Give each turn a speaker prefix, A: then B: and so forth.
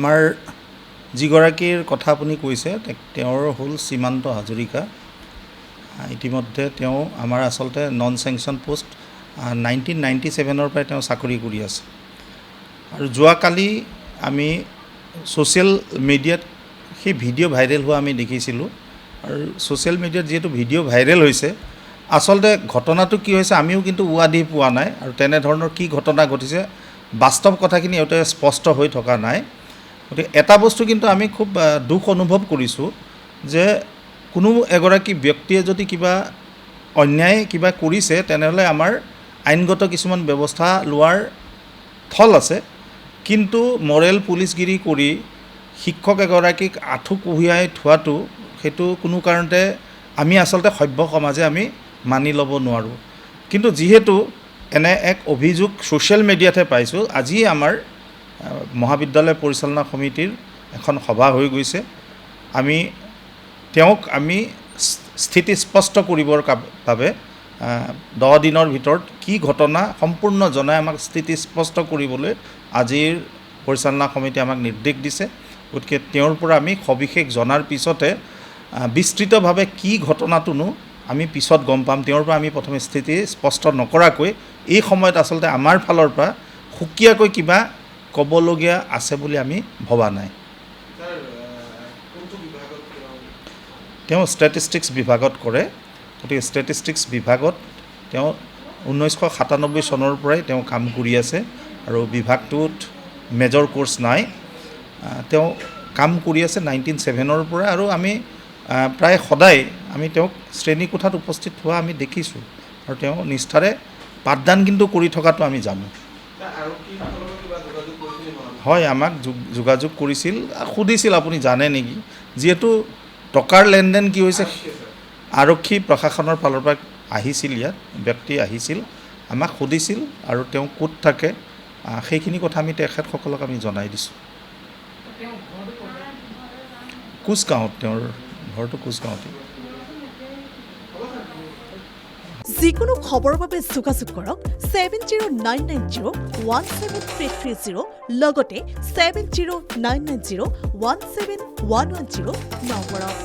A: আমাৰ যিগৰাকীৰ কথা আপুনি কৈছে তেওঁৰ হ'ল সীমান্ত হাজৰিকা। ইতিমধ্যে তেওঁ আমাৰ আচলতে নন চেংচন পোষ্ট 1997 পৰাই তেওঁ চাকৰি কৰি আছে। আৰু যোৱাকালি আমি ছ'চিয়েল মিডিয়াত সেই ভিডিঅ' ভাইৰেল হোৱা আমি দেখিছিলোঁ। আৰু ছ'চিয়েল মিডিয়াত যিহেতু ভিডিঅ' ভাইৰেল হৈছে, আচলতে ঘটনাটো কি হৈছে আমিও কিন্তু উৱাদি পোৱা নাই। আৰু তেনেধৰণৰ কি ঘটনা ঘটিছে বাস্তৱ কথাখিনি ইয়াতে স্পষ্ট হৈ থকা নাই। গতিকে এটা বস্তু কিন্তু আমি খুব দুখ অনুভৱ কৰিছোঁ যে কোনো এগৰাকী ব্যক্তিয়ে যদি কিবা অন্যায় কিবা কৰিছে তেনেহ'লে আমাৰ আইনগত কিছুমান ব্যৱস্থা লোৱাৰ থল আছে, কিন্তু মৰেল পুলিচগিৰি কৰি শিক্ষক এগৰাকীক আঁঠু কঢ়িয়াই থোৱাটো সেইটো কোনো কাৰণতে আমি আচলতে সভ্য সমাজে আমি মানি ল'ব নোৱাৰোঁ। কিন্তু যিহেতু এনে এক অভিযোগ ছ'চিয়েল মিডিয়াতহে পাইছোঁ, আজি আমাৰ মহাবিদ্যালয় পৰিচালনা সমিতিৰ এখন সভা হৈ গৈছে। তেওঁক আমি স্থিতি স্পষ্ট কৰিবৰ বাবে 10 দিনৰ ভিতৰত কি ঘটনা সম্পূৰ্ণ জনাই আমাক স্থিতি স্পষ্ট কৰিবলৈ আজিৰ পৰিচালনা সমিতিয়ে আমাক নিৰ্দেশ দিছে। গতিকে তেওঁৰ পৰা আমি সবিশেষ জনাৰ পিছতে বিস্তৃতভাৱে কি ঘটনাটোনো আমি পিছত গম পাম। তেওঁৰ পৰা আমি প্ৰথমে স্থিতি স্পষ্ট নকৰাকৈ এই সময়ত আচলতে আমাৰ ফালৰ পৰা সুকীয়াকৈ কিবা ক'বলগীয়া আছে বুলি আমি ভবা নাই। তেওঁ ষ্টেটিষ্টিক্স বিভাগত কৰে। গতিকে ষ্টেটিষ্টিক্স বিভাগত তেওঁ 1997 চনৰ পৰাই তেওঁ কাম কৰি আছে আৰু বিভাগটোত মেজৰ কোৰ্চ নাই। তেওঁ কাম কৰি আছে 1997 পৰা। আৰু আমি প্ৰায় সদায় আমি তেওঁক শ্ৰেণীকোঠাত উপস্থিত হোৱা আমি দেখিছোঁ আৰু তেওঁ নিষ্ঠাৰে পাঠদান কিন্তু কৰি থকাটো আমি জানো। হয়, আমাক যোগাযোগ কৰিছিল, সুধিছিল আপুনি জানে নেকি, যিহেতু টকাৰ লেনদেন কি হৈছে আৰক্ষী প্ৰশাসনৰ ফালৰ পৰা আহিছিল, ইয়াত ব্যক্তি আহিছিল, আমাক সুধিছিল আৰু তেওঁ ক'ত থাকে সেইখিনি কথা আমি তেখেতসকলক আমি জনাই দিছোঁ। কোচগাঁৱত, তেওঁৰ ঘৰটো কোচগাঁৱতে।
B: যিকোনো খবৰৰ বাবে যোগাযোগ কৰক 7099017330 লগতে 7099017110 নম্বৰত।